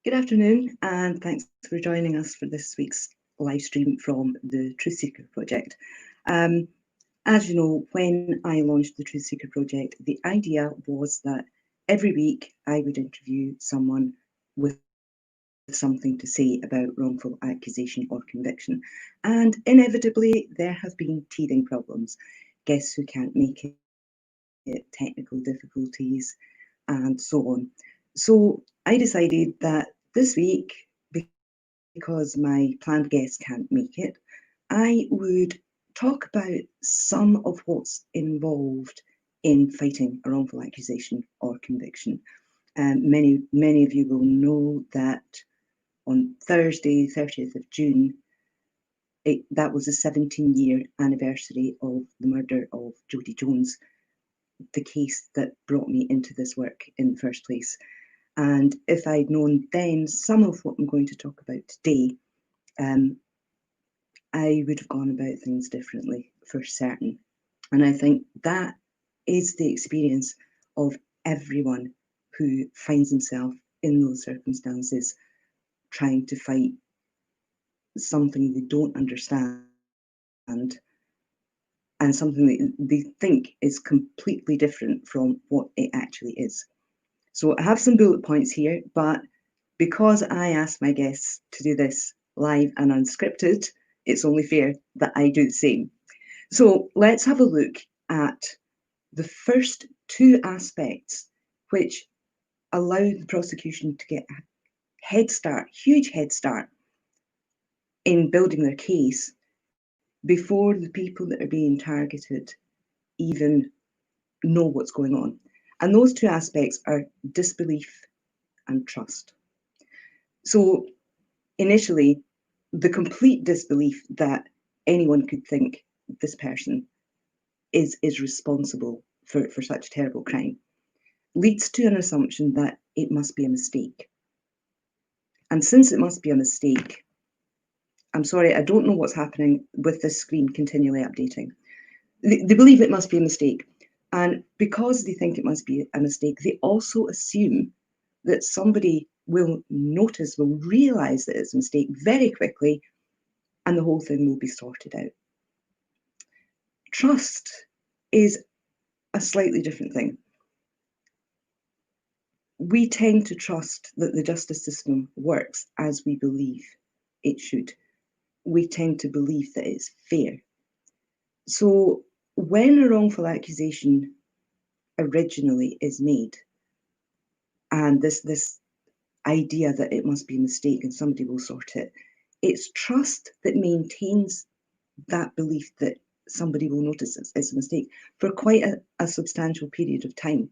Good afternoon, and thanks for joining us for this week's live stream from the Truth Seeker Project. As you know, when I launched the Truth Seeker Project, the idea was that every week I would interview someone with something to say about wrongful accusation or conviction. And inevitably, there have been teething problems, guests who can't make it, technical difficulties, and so on. So I decided that this week, because my planned guest can't make it, I would talk about some of what's involved in fighting a wrongful accusation or conviction. Many of you will know that on Thursday, 30th of June, that was the 17-year anniversary of the murder of Jodie Jones, the case that brought me into this work in the first place. And if I'd known then some of what I'm going to talk about today, I would have gone about things differently for certain. And I think that is the experience of everyone who finds himself in those circumstances, trying to fight something they don't understand and something that they think is completely different from what it actually is. So I have some bullet points here, but because I asked my guests to do this live and unscripted, it's only fair that I do the same. So let's have a look at the first two aspects which allow the prosecution to get a head start, huge head start, in building their case before the people that are being targeted even know what's going on. And those two aspects are disbelief and trust. So initially, the complete disbelief that anyone could think this person is responsible for such terrible crime leads to an assumption that it must be a mistake. And since it must be a mistake, I'm sorry, I don't know what's happening with this screen continually updating. They believe it must be a mistake. And because they think it must be a mistake, they also assume that somebody will notice, will realize that it's a mistake very quickly, and the whole thing will be sorted out. Trust is a slightly different thing. We tend to trust that the justice system works as we believe it should. We tend to believe that it's fair. So when a wrongful accusation originally is made, and this idea that it must be a mistake and somebody will sort it, it's trust that maintains that belief that somebody will notice it's a mistake for quite a substantial period of time.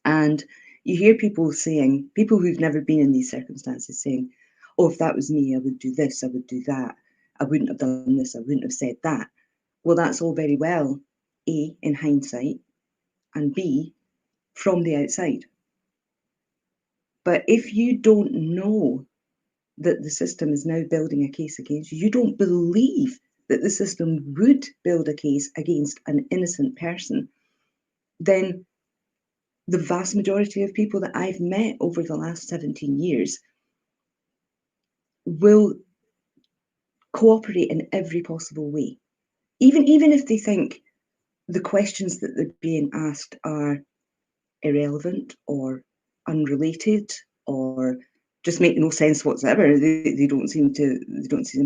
And you hear people saying, people who've never been in these circumstances saying, oh, if that was me, I would do this, I would do that. I wouldn't have done this, I wouldn't have said that. Well, that's all very well, A, in hindsight, and B, from the outside. But if you don't know that the system is now building a case against you, you don't believe that the system would build a case against an innocent person, then the vast majority of people that I've met over the last 17 years will cooperate in every possible way. Even if they think the questions that they're being asked are irrelevant or unrelated or just make no sense whatsoever, they don't seem to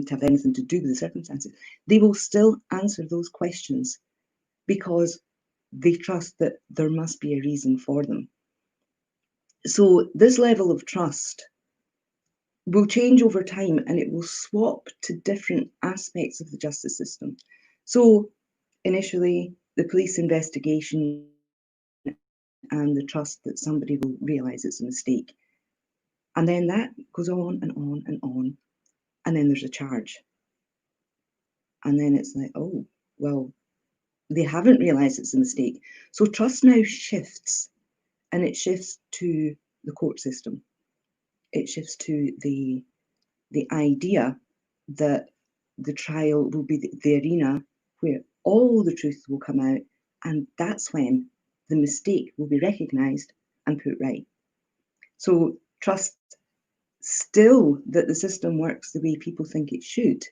have anything to do with the circumstances, they will still answer those questions because they trust that there must be a reason for them. So this level of trust will change over time and it will swap to different aspects of the justice system. So initially, the police investigation and the trust that somebody will realise it's a mistake. And then that goes on and on and on. And then there's a charge. And then it's like, oh, well, they haven't realised it's a mistake. So trust now shifts, and it shifts to the court system. It shifts to the idea that the trial will be the arena where all the truth will come out, and that's when the mistake will be recognised and put right. So trust still that the system works the way people think it should,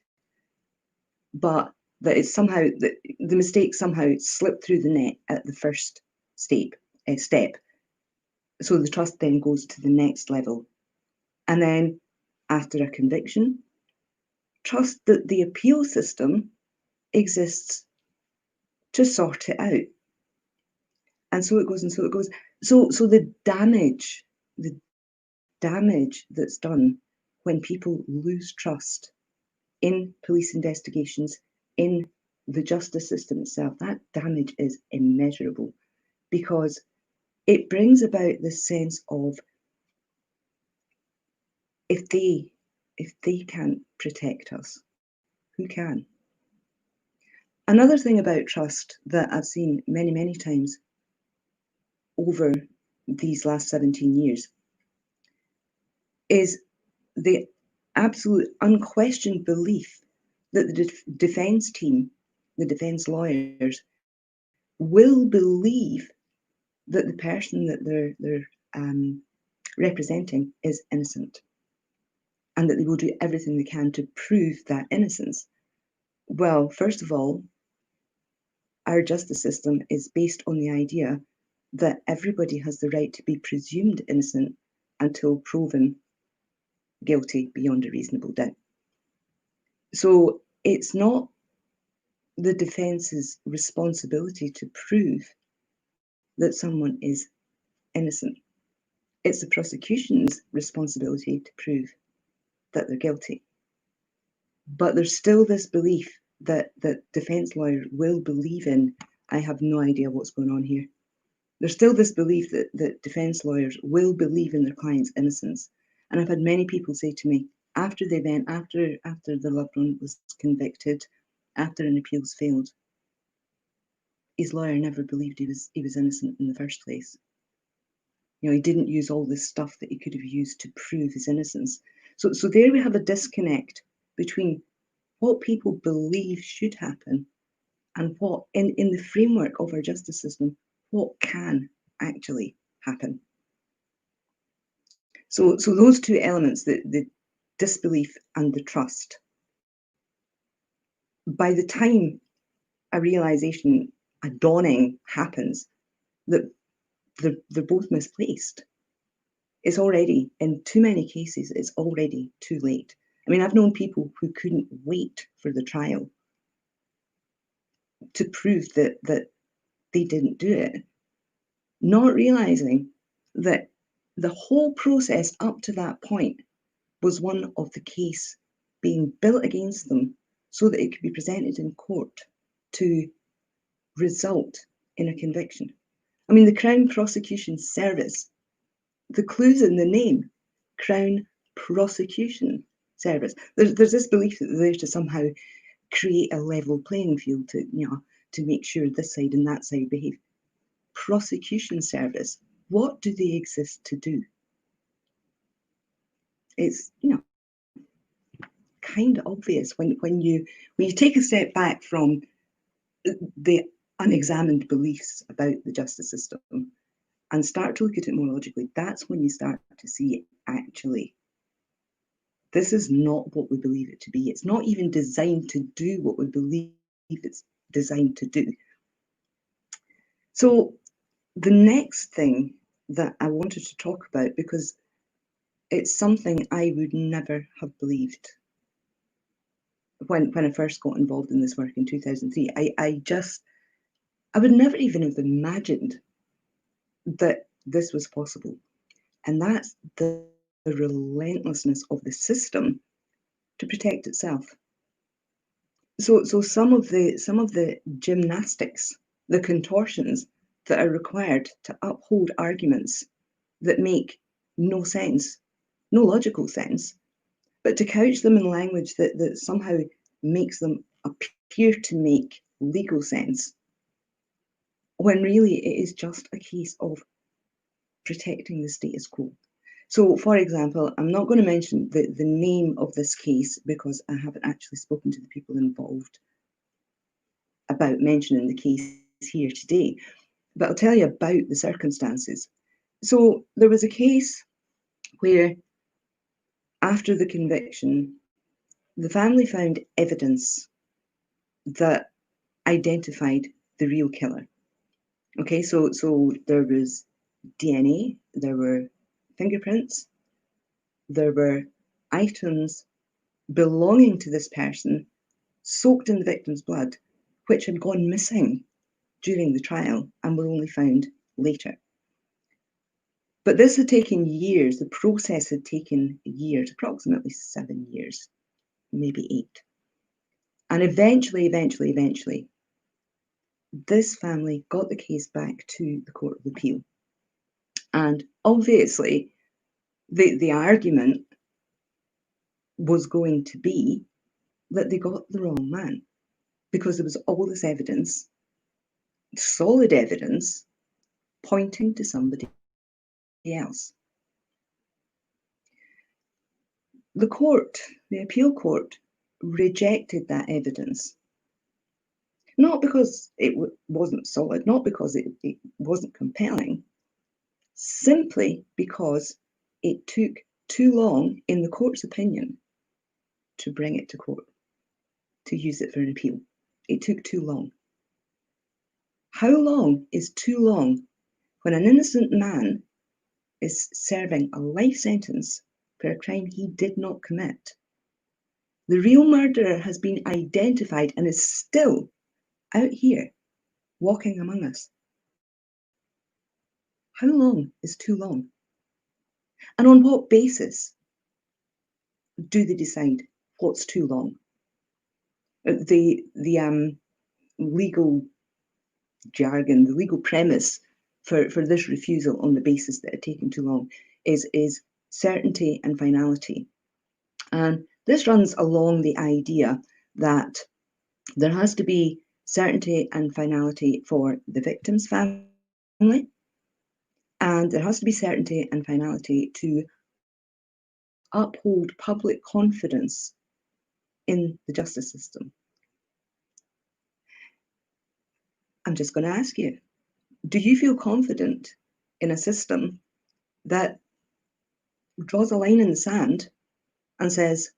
but that it's somehow that the mistake somehow slipped through the net at the first step. So the trust then goes to the next level. And then after a conviction, trust that the appeal system exists to sort it out. And so it goes, and so it goes. So the damage that's done when people lose trust in police investigations, in the justice system itself, that damage is immeasurable, because it brings about this sense of, if they can't protect us, who can? Another thing about trust that I've seen many, many times over these last 17 years is the absolute unquestioned belief that the defence team, the defence lawyers, will believe that the person that they're representing is innocent, and that they will do everything they can to prove that innocence. Well, first of all, our justice system is based on the idea that everybody has the right to be presumed innocent until proven guilty beyond a reasonable doubt. So it's not the defence's responsibility to prove that someone is innocent. It's the prosecution's responsibility to prove that they're guilty. But there's still this belief that defense lawyers will believe in, I have no idea what's going on here. There's still this belief that defense lawyers will believe in their client's innocence. And I've had many people say to me, after the event, after the loved one was convicted, after an appeal's failed, his lawyer never believed he was innocent in the first place. You know, he didn't use all this stuff that he could have used to prove his innocence. So there we have a disconnect between what people believe should happen and what, in the framework of our justice system, what can actually happen. So those two elements, the disbelief and the trust, by the time a realization, a dawning happens that they're both misplaced, it's already, in too many cases, it's already too late. I mean, I've known people who couldn't wait for the trial to prove that they didn't do it, not realizing that the whole process up to that point was one of the case being built against them so that it could be presented in court to result in a conviction. I mean, the Crown Prosecution Service, the clue's in the name, Crown Prosecution Service. There's this belief that they're there to somehow create a level playing field to make sure this side and that side behave. Prosecution Service, what do they exist to do? It's kind of obvious when you take a step back from the unexamined beliefs about the justice system and start to look at it more logically. That's when you start to see, actually, this is not what we believe it to be. It's not even designed to do what we believe it's designed to do. So the next thing that I wanted to talk about, because it's something I would never have believed when I first got involved in this work in 2003, I would never even have imagined that this was possible. And that's the relentlessness of the system to protect itself. So some of the gymnastics, the contortions that are required to uphold arguments that make no sense, no logical sense, but to couch them in language that somehow makes them appear to make legal sense, when really it is just a case of protecting the status quo. So, for example, I'm not going to mention the name of this case because I haven't actually spoken to the people involved about mentioning the case here today, but I'll tell you about the circumstances. So there was a case where after the conviction, the family found evidence that identified the real killer. Okay, so there was DNA, there were fingerprints, there were items belonging to this person soaked in the victim's blood, which had gone missing during the trial and were only found later. But this had taken years. The process had taken years, approximately 7 years, maybe 8. And eventually, this family got the case back to the Court of Appeal. And obviously, the argument was going to be that they got the wrong man, because there was all this evidence, solid evidence, pointing to somebody else. The appeal court, rejected that evidence. Not because it wasn't solid, not because it wasn't compelling, simply because it took too long, in the court's opinion, to bring it to court, to use it for an appeal. It took too long. How long is too long when an innocent man is serving a life sentence for a crime he did not commit? The real murderer has been identified and is still out here walking among us. How long is too long? And on what basis do they decide what's too long? The legal jargon, the legal premise for this refusal on the basis that it had taken too long is certainty and finality. And this runs along the idea that there has to be certainty and finality for the victim's family, and there has to be certainty and finality to uphold public confidence in the justice system. I'm just going to ask you, do you feel confident in a system that draws a line in the sand and says,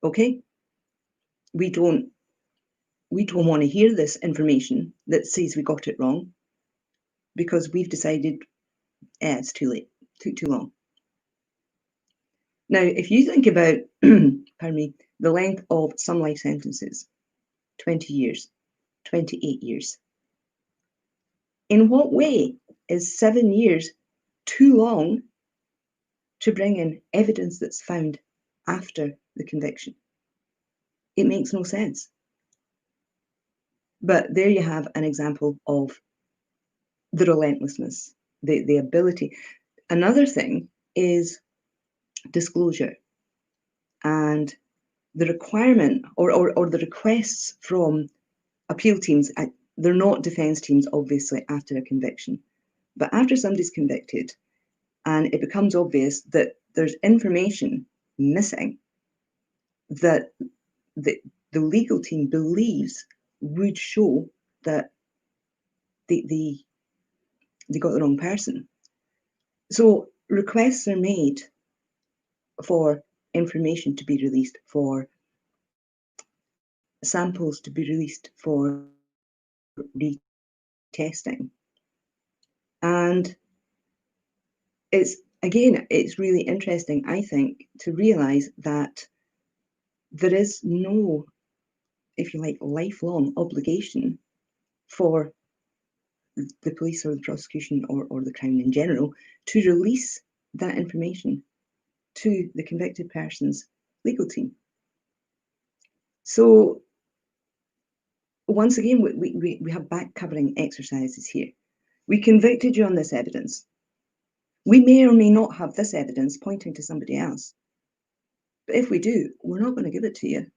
okay, we don't want to hear this information that says we got it wrong, because we've decided it's too late, took too long? Now, if you think about, pardon me, the length of some life sentences, 20 years, 28 years, in what way is 7 years too long to bring in evidence that's found after the conviction? It makes no sense. But there you have an example of the relentlessness, the ability. Another thing is disclosure and the requirement or the requests from appeal teams. They're not defence teams, obviously, after a conviction. But after somebody's convicted and it becomes obvious that there's information missing that the legal team believes would show that they got the wrong person. So requests are made for information to be released, for samples to be released for retesting. And it's really interesting, I think, to realise that there is no, if you like, lifelong obligation for the police or the prosecution or the Crown in general to release that information to the convicted person's legal team. So once again, we have back covering exercises here. We convicted you on this evidence. We may or may not have this evidence pointing to somebody else. But if we do, we're not going to give it to you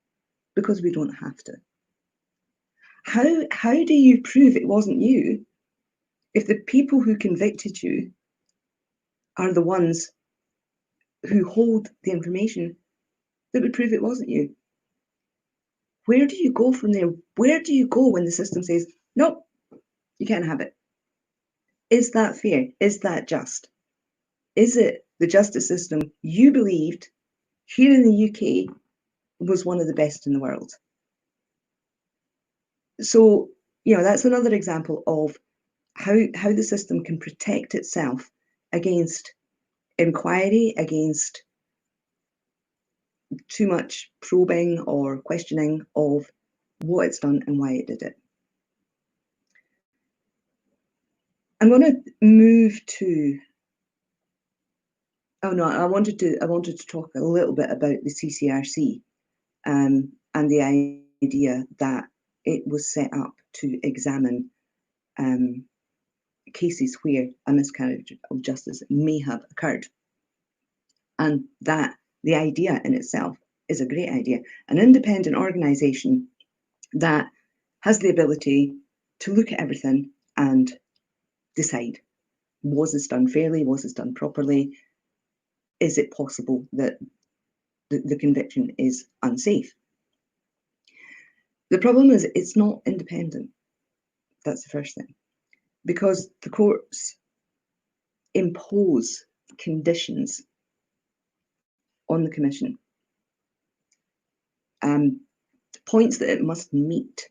because we don't have to. How do you prove it wasn't you if the people who convicted you are the ones who hold the information that would prove it wasn't you? Where do you go from there? Where do you go when the system says, nope, you can't have it? Is that fair? Is that just? Is it the justice system you believed here in the UK was one of the best in the world. So, you know, that's another example of how the system can protect itself against inquiry, against too much probing or questioning of what it's done and why it did it. I'm going to move to. Oh no, I wanted to talk a little bit about the CCRC and the idea that it was set up to examine cases where a miscarriage of justice may have occurred, and that the idea in itself is a great idea. An independent organisation that has the ability to look at everything and decide, was this done fairly, was this done properly, is it possible that the conviction is unsafe? The problem is it's not independent. That's the first thing. Because the courts impose conditions on the commission, points that it must meet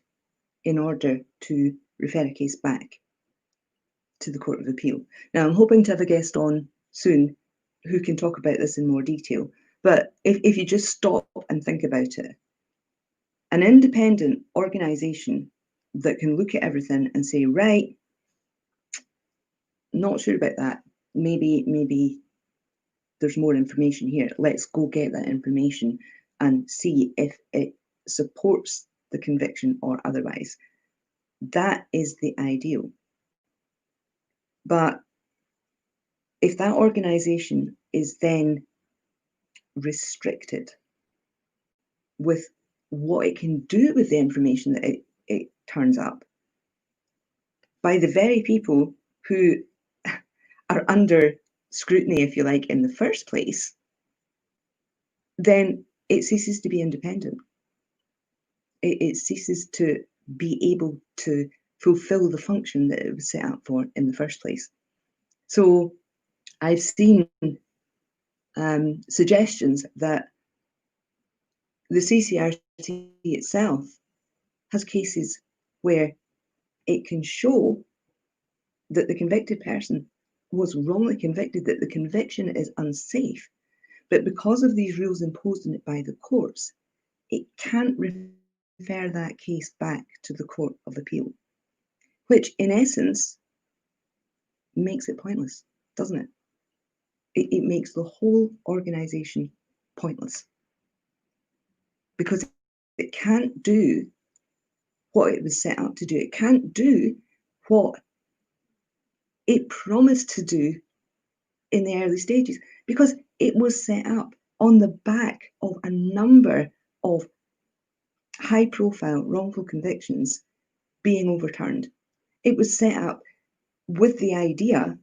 in order to refer a case back to the Court of Appeal. Now, I'm hoping to have a guest on soon who can talk about this in more detail, but if you just stop and think about it, an independent organisation that can look at everything and say, right, not sure about that, maybe there's more information here, let's go get that information and see if it supports the conviction or otherwise. That is the ideal. But if that organisation is then restricted with what it can do with the information that it turns up by the very people who are under scrutiny, if you like, in the first place, then it ceases to be independent. It ceases to be able to fulfill the function that it was set up for in the first place. So I've seen suggestions that the CCRC itself has cases where it can show that the convicted person was wrongly convicted, that the conviction is unsafe, but because of these rules imposed on it by the courts, it can't refer that case back to the Court of Appeal, which in essence makes it pointless, doesn't it? It makes the whole organisation pointless because it can't do what it was set up to do. It can't do what it promised to do in the early stages because it was set up on the back of a number of high-profile wrongful convictions being overturned. It was set up with the idea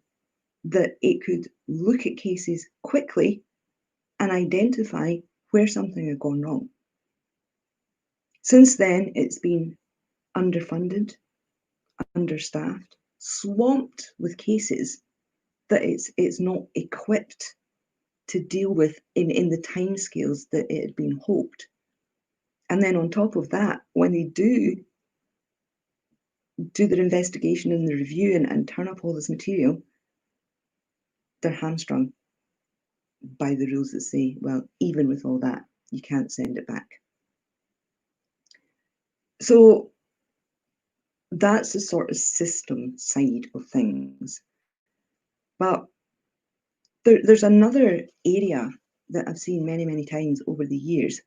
that it could look at cases quickly and identify where something had gone wrong. Since then, it's been underfunded, understaffed, swamped with cases that it's not equipped to deal with in the timescales that it had been hoped. And then on top of that, when they do their investigation and the review and turn up all this material, they're hamstrung by the rules that say, well, even with all that, you can't send it back. So that's the sort of system side of things. But there's another area that I've seen many, many times over the years,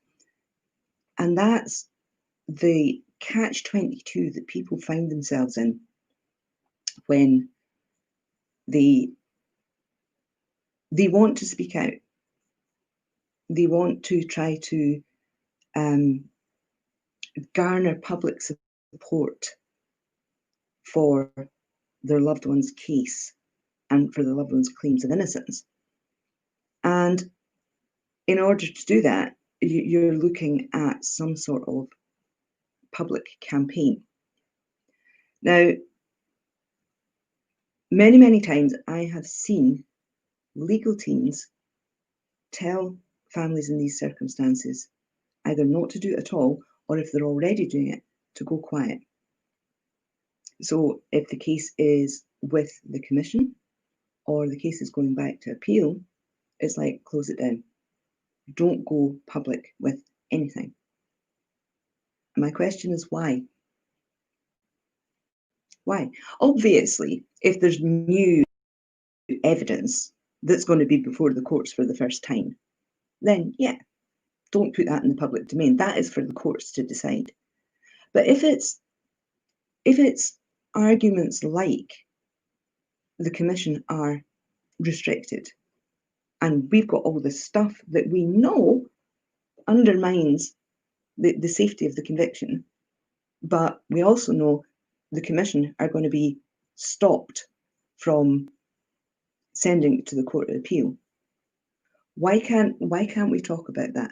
and that's the catch-22 that people find themselves in when they want to speak out. They want to try to garner public support for their loved one's case and for the loved one's claims of innocence. And in order to do that, you're looking at some sort of public campaign. Now, many times I have seen legal teams tell families in these circumstances either not to do it at all, or if they're already doing it, to go quiet. So if the case is with the commission or the case is going back to appeal, it's like, close it down. Don't go public with anything. And my question is why? Why? Obviously, if there's new evidence that's going to be before the courts for the first time, then yeah, don't put that in the public domain. That is for the courts to decide. But if it's arguments like the commission are restricted, and we've got all this stuff that we know undermines the safety of the conviction, but we also know the commission are going to be stopped from sending it to the Court of Appeal. Why can't we talk about that?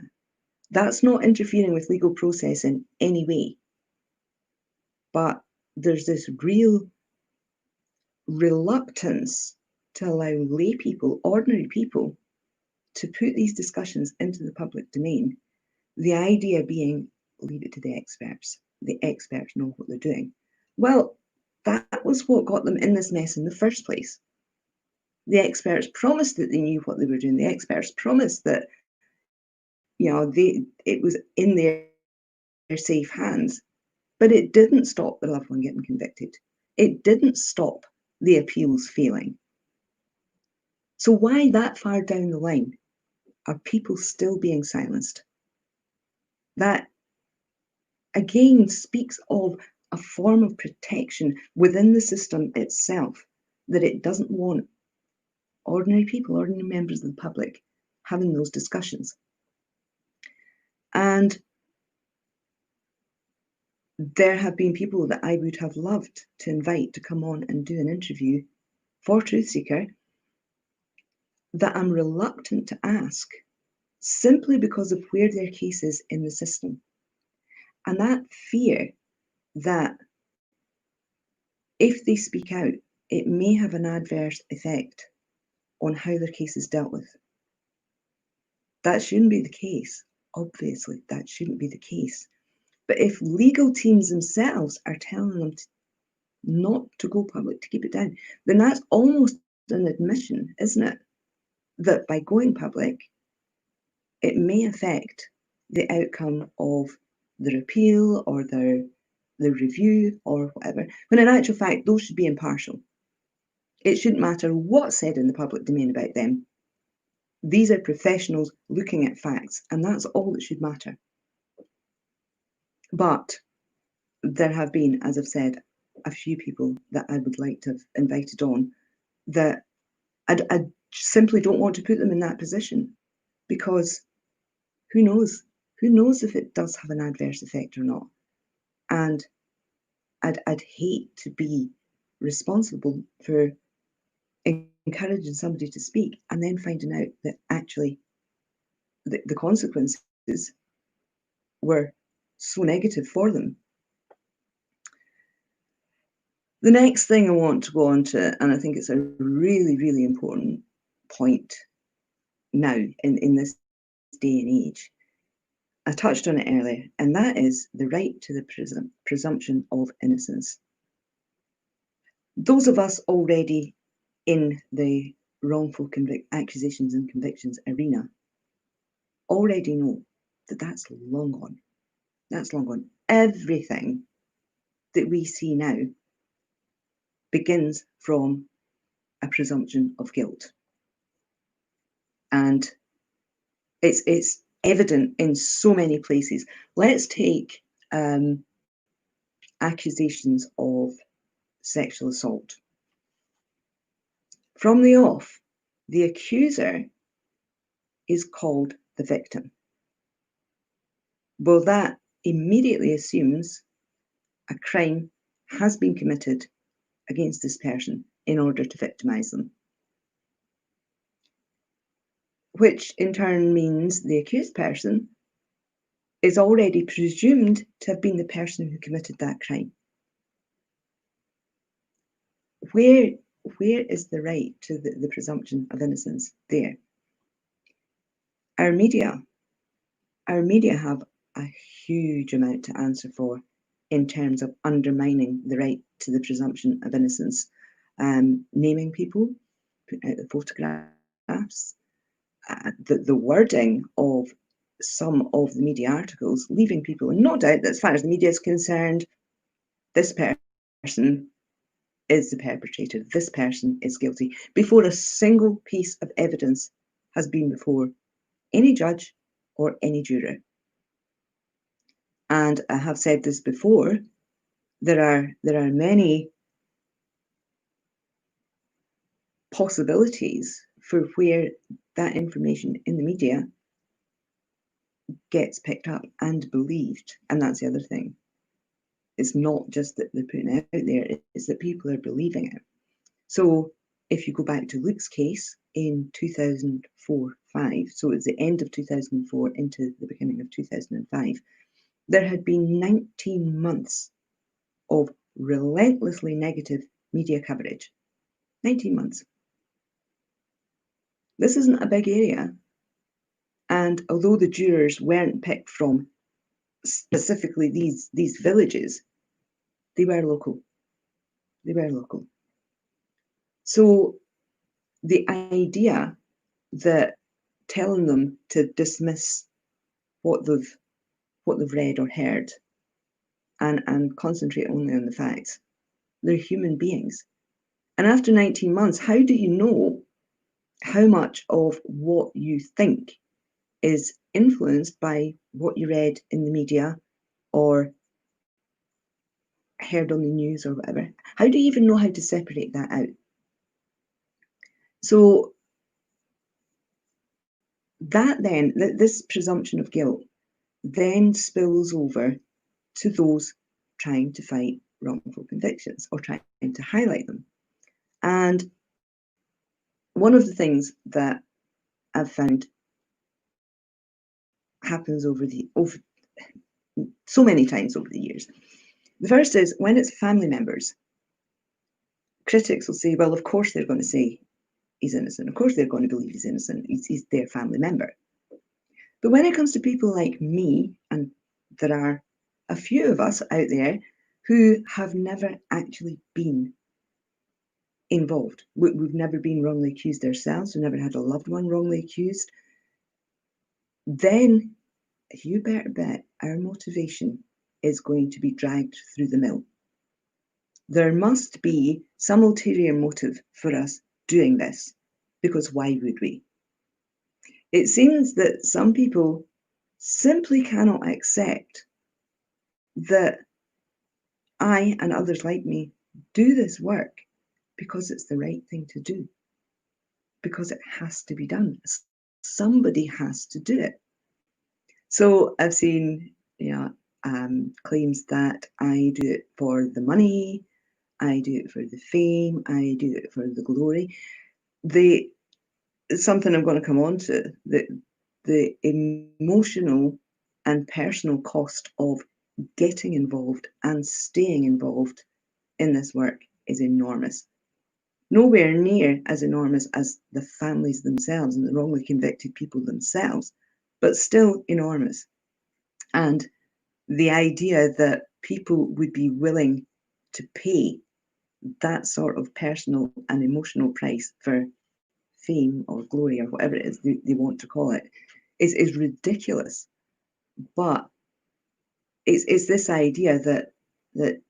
That's not interfering with legal process in any way. But there's this real reluctance to allow lay people, ordinary people, to put these discussions into the public domain. The idea being, leave it to the experts. The experts know what they're doing. Well, that was what got them in this mess in the first place. The experts promised that they knew what they were doing. The experts promised that, it was in their safe hands. But it didn't stop the loved one getting convicted. It didn't stop the appeals failing. So why that far down the line are people still being silenced? That, again, speaks of a form of protection within the system itself, that it doesn't want ordinary people, ordinary members of the public, having those discussions. And there have been people that I would have loved to invite to come on and do an interview for Truth Seeker that I'm reluctant to ask, simply because of where their case is in the system. And that fear that if they speak out, it may have an adverse effect on how their case is dealt with. That shouldn't be the case. Obviously, that shouldn't be the case. But if legal teams themselves are telling them not to go public, to keep it down, then that's almost an admission, isn't it? That by going public, it may affect the outcome of their appeal or their review or whatever, when in actual fact, those should be impartial. It shouldn't matter what's said in the public domain about them. These are professionals looking at facts, and that's all that should matter. But there have been, as I've said, a few people that I would like to have invited on that I simply don't want to put them in that position, because who knows? Who knows if it does have an adverse effect or not? And I'd hate to be responsible for encouraging somebody to speak and then finding out that actually the consequences were so negative for them. The next thing I want to go on to, and I think it's a really, really important point now in this day and age, I touched on it earlier, and that is the right to the presumption of innocence. Those of us already in the wrongful accusations and convictions arena already know that that's long gone. That's long gone. Everything that we see now begins from a presumption of guilt. And it's evident in so many places. Let's take accusations of sexual assault. From the off, the accuser is called the victim. Well, that immediately assumes a crime has been committed against this person in order to victimize them, which in turn means the accused person is already presumed to have been the person who committed that crime. Where is the right to the presumption of innocence there? Our media have a huge amount to answer for in terms of undermining the right to the presumption of innocence, naming people, putting out the photographs, the wording of some of the media articles, leaving people in no doubt that as far as the media is concerned, this person is the perpetrator, this person is guilty, before a single piece of evidence has been before any judge or any juror. And I have said this before, there are many possibilities for where that information in the media gets picked up and believed. And that's the other thing. It's not just that they're putting it out there, it's that people are believing it. So if you go back to Luke's case in 2004-5, so it's the end of 2004 into the beginning of 2005, there had been 19 months of relentlessly negative media coverage. 19 months. This isn't a big area. And although the jurors weren't picked from specifically these villages, they were local. They were local. So the idea that telling them to dismiss what they've read or heard and concentrate only on the facts, they're human beings. And after 19 months, how do you know how much of what you think is influenced by what you read in the media or heard on the news or whatever? How do you even know how to separate that out? So that then, this presumption of guilt then spills over to those trying to fight wrongful convictions or trying to highlight them. And one of the things that I've found happens over so many times over the years. The first is when it's family members, critics will say, well, of course they're going to say he's innocent. Of course they're going to believe he's innocent. He's their family member. But when it comes to people like me, and there are a few of us out there who have never actually been involved, we've never been wrongly accused ourselves, we've never had a loved one wrongly accused, then you better bet our motivation is going to be dragged through the mill. There must be some ulterior motive for us doing this, because why would we? It seems that some people simply cannot accept that I and others like me do this work because it's the right thing to do, because it has to be done. Somebody has to do it. So I've seen claims that I do it for the money, I do it for the fame, I do it for the glory. Something I'm going to come on to, the emotional and personal cost of getting involved and staying involved in this work is enormous. Nowhere near as enormous as the families themselves and the wrongly convicted people themselves, but still enormous. And the idea that people would be willing to pay that sort of personal and emotional price for fame or glory or whatever it is they want to call it is ridiculous. But it's this idea that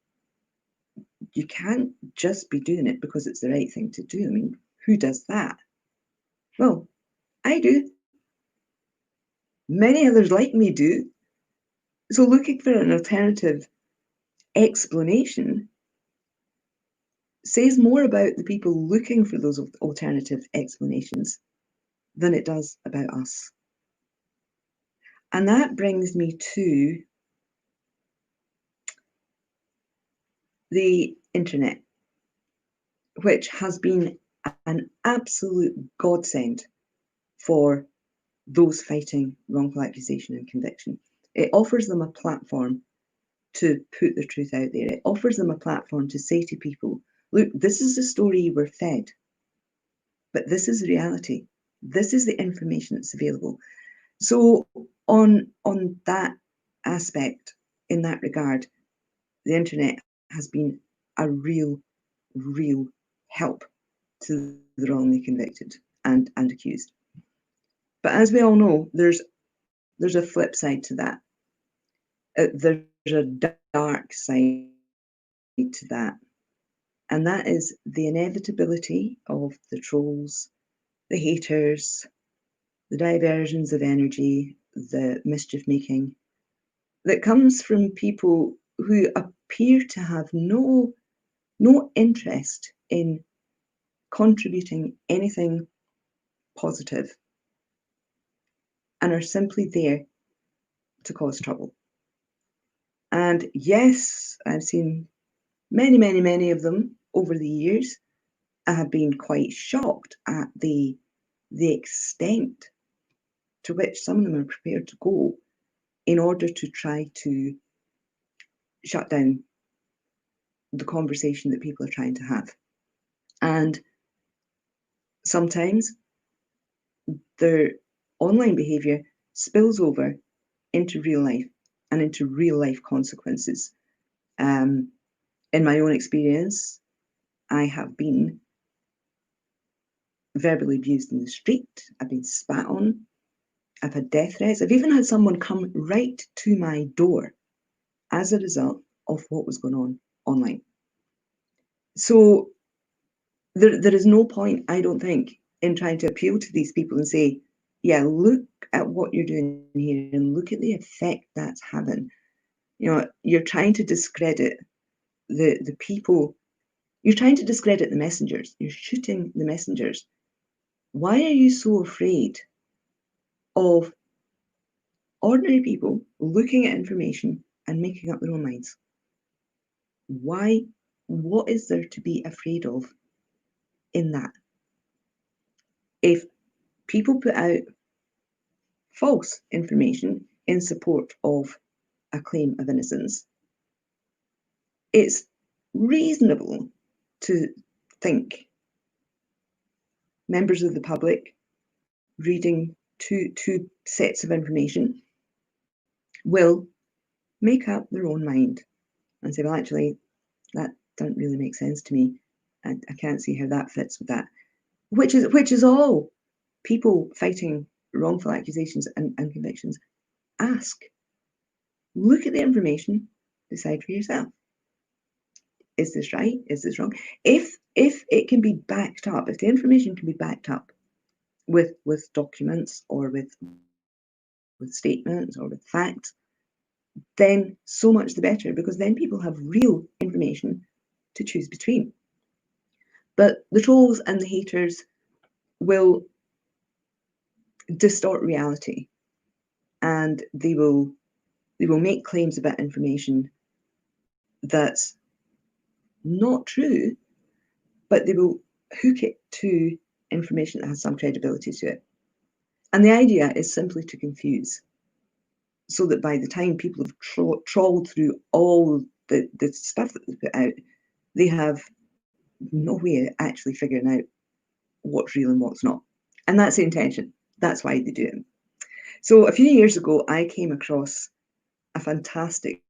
you can't just be doing it because it's the right thing to do. I mean, who does that? Well, I do. Many others like me do. So looking for an alternative explanation says more about the people looking for those alternative explanations than it does about us. And that brings me to the internet, which has been an absolute godsend for those fighting wrongful accusation and conviction. It offers them a platform to put the truth out there. It offers them a platform to say to people, look, this is the story you were fed, but this is reality. This is the information that's available. So on that aspect, in that regard, the internet has been a real help to the wrongly convicted and accused. But as we all know, there's a flip side to that. There's a dark side to that, and that is the inevitability of the trolls, the haters, the diversions of energy, the mischief making that comes from people who appear to have no interest in contributing anything positive and are simply there to cause trouble. And yes, I've seen many of them over the years. I have been quite shocked at the extent to which some of them are prepared to go in order to try to shut down the conversation that people are trying to have. And sometimes their online behaviour spills over into real life and into real life consequences. In my own experience, I have been verbally abused in the street. I've been spat on. I've had death threats. I've even had someone come right to my door as a result of what was going on online. So there is no point, I don't think, in trying to appeal to these people and say, yeah, look at what you're doing here and look at the effect that's having. You know, you're trying to discredit the people. You're trying to discredit the messengers. You're shooting the messengers. Why are you so afraid of ordinary people looking at information and making up their own minds? Why? What is there to be afraid of in that? If people put out false information in support of a claim of innocence, it's reasonable to think members of the public reading two sets of information will make up their own mind and say, well, actually, that doesn't really make sense to me. I can't see how that fits with that. Which is all people fighting wrongful accusations and convictions ask. Look at the information, decide for yourself. Is this right? Is this wrong? If it can be backed up, if the information can be backed up with documents or with statements or with facts, then so much the better, because then people have real information to choose between. But the trolls and the haters will distort reality, and they will make claims about information that's not true, but they will hook it to information that has some credibility to it. And the idea is simply to confuse, so that by the time people have trawled through all the stuff that they put out, they have no way of actually figuring out what's real and what's not. And that's the intention. That's why they do it. So a few years ago, I came across a fantastic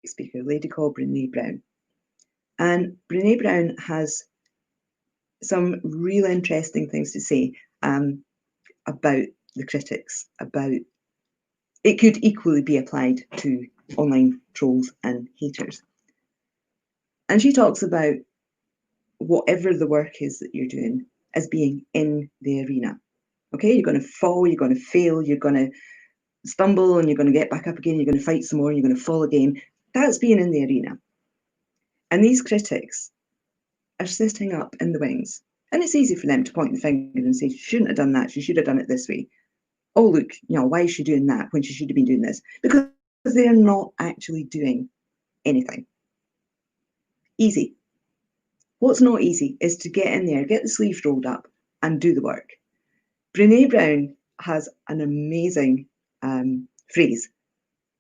speaker, a lady called Brene Brown. And Brene Brown has some real interesting things to say about the critics, about it could equally be applied to online trolls and haters. And she talks about whatever the work is that you're doing as being in the arena. Okay, you're going to fall, you're going to fail, you're going to stumble, and you're going to get back up again, you're going to fight some more, and you're going to fall again. That's being in the arena. And these critics are sitting up in the wings. And it's easy for them to point the finger and say, she shouldn't have done that, she should have done it this way. Oh, look, why is she doing that when she should have been doing this? Because they're not actually doing anything. Easy. What's not easy is to get in there, get the sleeves rolled up, and do the work. Brene Brown has an amazing phrase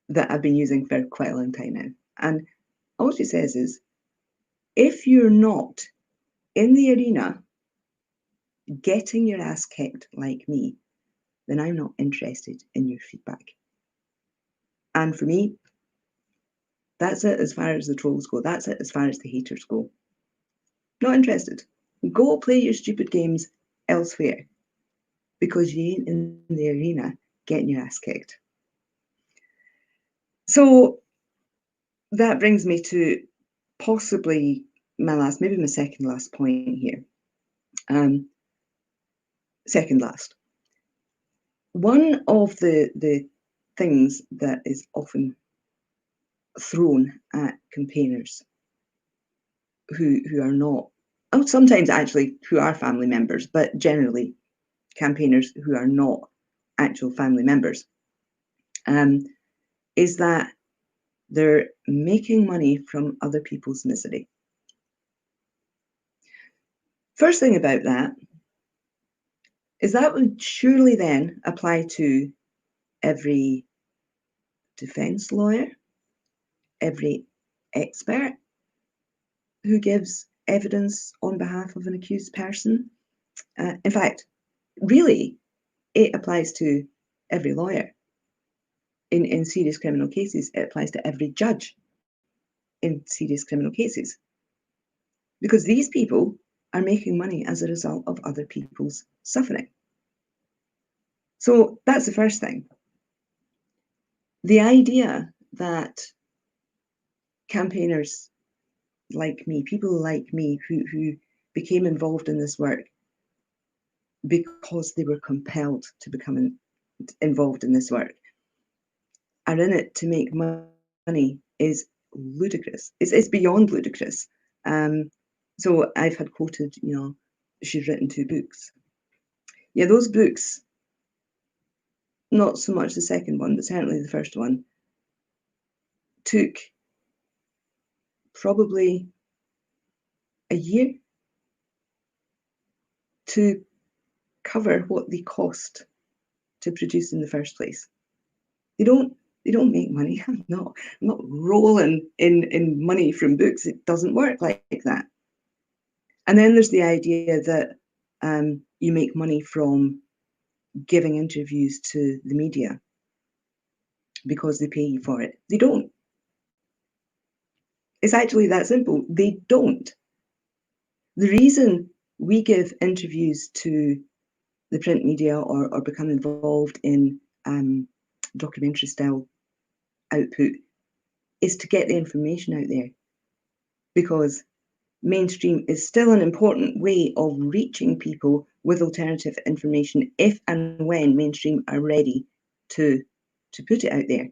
that I've been using for quite a long time now. And all she says is, if you're not in the arena getting your ass kicked like me, then I'm not interested in your feedback. And for me, that's it as far as the trolls go. That's it as far as the haters go. Not interested. Go play your stupid games elsewhere, because you ain't in the arena getting your ass kicked. So that brings me to possibly maybe my second last point here. Second last. One of the things that is often thrown at campaigners who are not, sometimes actually who are family members, but generally campaigners who are not actual family members, is that they're making money from other people's misery. First thing about that is that would surely then apply to every defense lawyer, every expert who gives evidence on behalf of an accused person. In fact, really, it applies to every lawyer. In serious criminal cases, it applies to every judge in serious criminal cases. Because these people are making money as a result of other people's suffering. So that's the first thing. The idea that campaigners like me, people like me who became involved in this work because they were compelled to become involved in this work, are in it to make money is ludicrous. It's beyond ludicrous. So I've had quoted, she's written 2 books. Yeah, those books, not so much the second one, but certainly the first one, took probably a year to cover what they cost to produce in the first place. They don't make money. I'm not rolling in money from books. It doesn't work like that. And then there's the idea that you make money from giving interviews to the media because they pay you for it. They don't. It's actually that simple. They don't. The reason we give interviews to the print media or become involved in documentary style output is to get the information out there, because mainstream is still an important way of reaching people with alternative information if and when mainstream are ready to put it out there.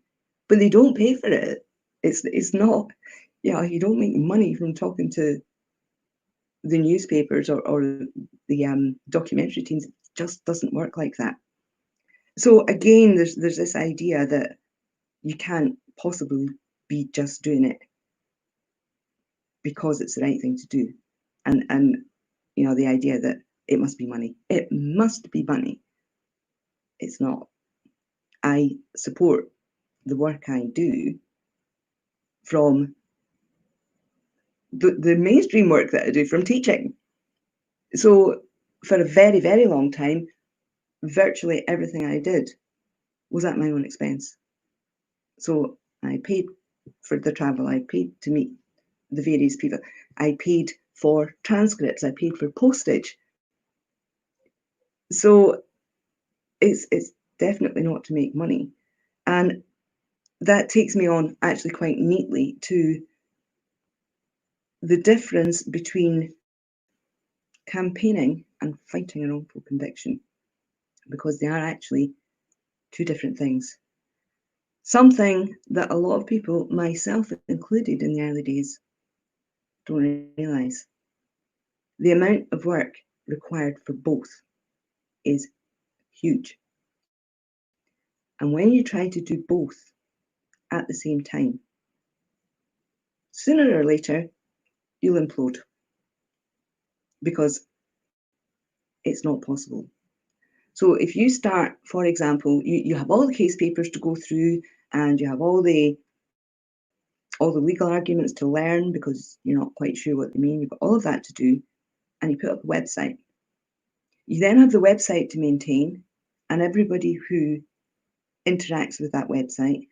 But they don't pay for it. It's not, you don't make money from talking to the newspapers or the documentary teams. It just doesn't work like that. So again, there's this idea that you can't possibly be just doing it because it's the right thing to do, and the idea that it must be money. It must be money. It's not. I support the work I do from the mainstream work that I do from teaching. So for a very, very long time, virtually everything I did was at my own expense. So I paid for the travel, I paid to meet the various people, I paid for transcripts, I paid for postage. So it's definitely not to make money. And that takes me on actually quite neatly to the difference between campaigning and fighting a wrongful conviction, because they are actually 2 different things. Something that a lot of people, myself included in the early days, don't realise. The amount of work required for both is huge. And when you try to do both at the same time, sooner or later, you'll implode, because it's not possible. So if you start, for example, you have all the case papers to go through, and you have all the legal arguments to learn because you're not quite sure what they mean. You've got all of that to do, and you put up a website. You then have the website to maintain, and everybody who interacts with that website,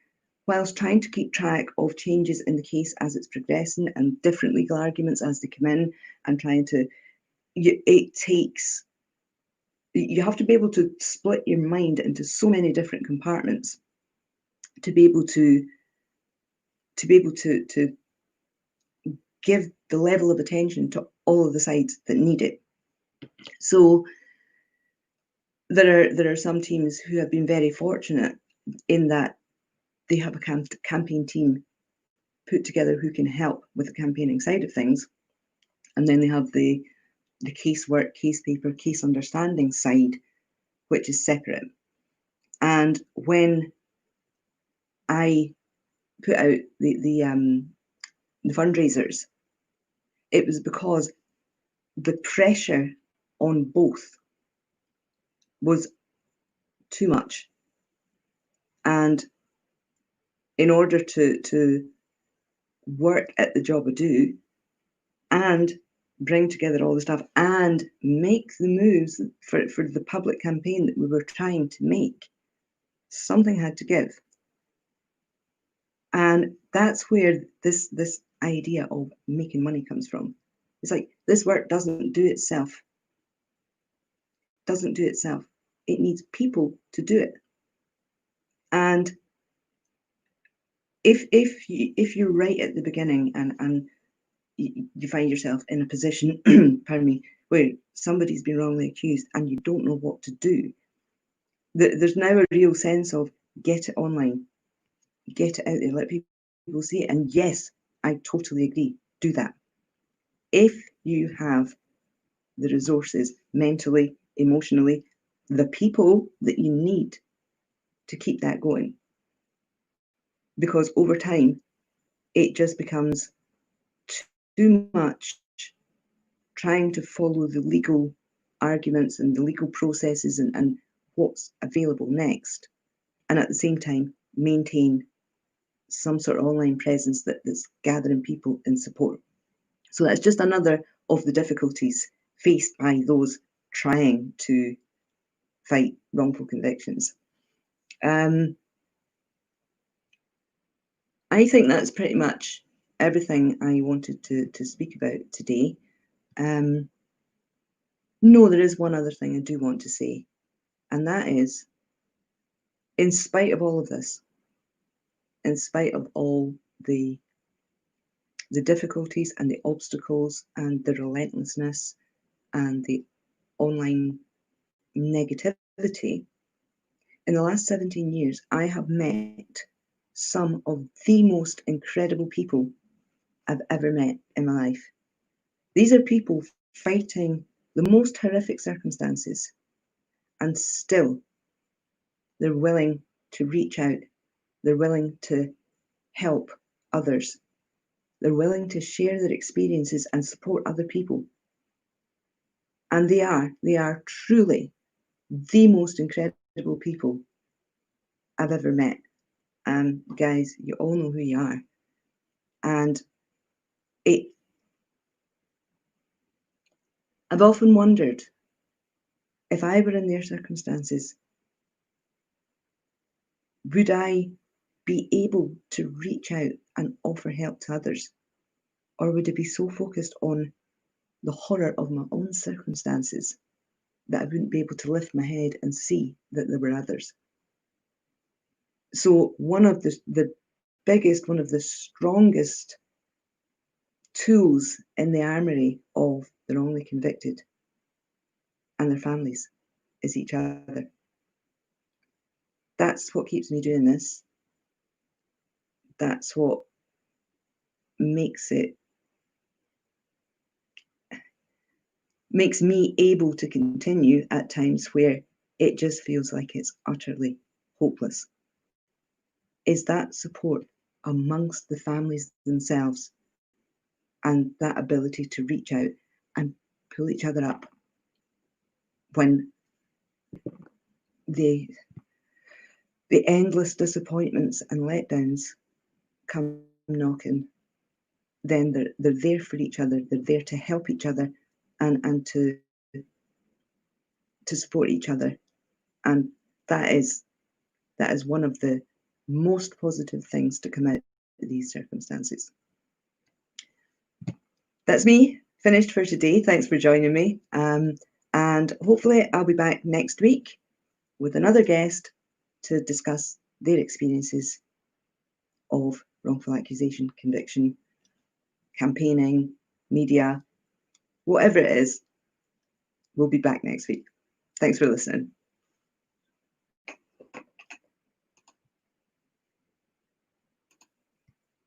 whilst trying to keep track of changes in the case as it's progressing and different legal arguments as they come in, and trying to, you have to be able to split your mind into so many different compartments to be able to give the level of attention to all of the sides that need it. So there are some teams who have been very fortunate in that they have a campaign team put together who can help with the campaigning side of things, and then they have the casework, case paper, case understanding side, which is separate. And when I put out the fundraisers, it was because the pressure on both was too much. And in order to work at the job I do and bring together all the stuff and make the moves for the public campaign that we were trying to make, something had to give. And that's where this idea of making money comes from. It's like, this work doesn't do itself. It needs people to do it. And if you're right at the beginning and you find yourself in a position, pardon me, where somebody's been wrongly accused and you don't know what to do, there's now a real sense of get it online, get it out there, let people see it. And yes, I totally agree, do that. If you have the resources, mentally, emotionally, the people that you need to keep that going. Because over time, it just becomes too much trying to follow the legal arguments and the legal processes and what's available next, and at the same time maintain some sort of online presence that's gathering people in support. So that's just another of the difficulties faced by those trying to fight wrongful convictions. I think that's pretty much everything I wanted to speak about today. No, there is one other thing I do want to say, and that is, in spite of all of this, in spite of all the difficulties and the obstacles and the relentlessness and the online negativity, in the last 17 years, I have met some of the most incredible people I've ever met in my life. These are people fighting the most horrific circumstances, and still they're willing to reach out. They're willing to help others. They're willing to share their experiences and support other people. And they are truly the most incredible people I've ever met. Guys, you all know who you are. And I've often wondered, if I were in their circumstances, would I be able to reach out and offer help to others? Or would I be so focused on the horror of my own circumstances that I wouldn't be able to lift my head and see that there were others? So one of the biggest, one of the strongest tools in the armory of the wrongly convicted and their families is each other. That's what keeps me doing this. That's what makes me able to continue at times where it just feels like it's utterly hopeless, is that support amongst the families themselves and that ability to reach out and pull each other up when the endless disappointments and letdowns come knocking. Then they're there for each other. They're there to help each other and to support each other. And that is one of the most positive things to come out of these circumstances. That's me, finished for today. Thanks for joining me. And hopefully I'll be back next week with another guest to discuss their experiences of wrongful accusation, conviction, campaigning, media, whatever it is. We'll be back next week. Thanks for listening.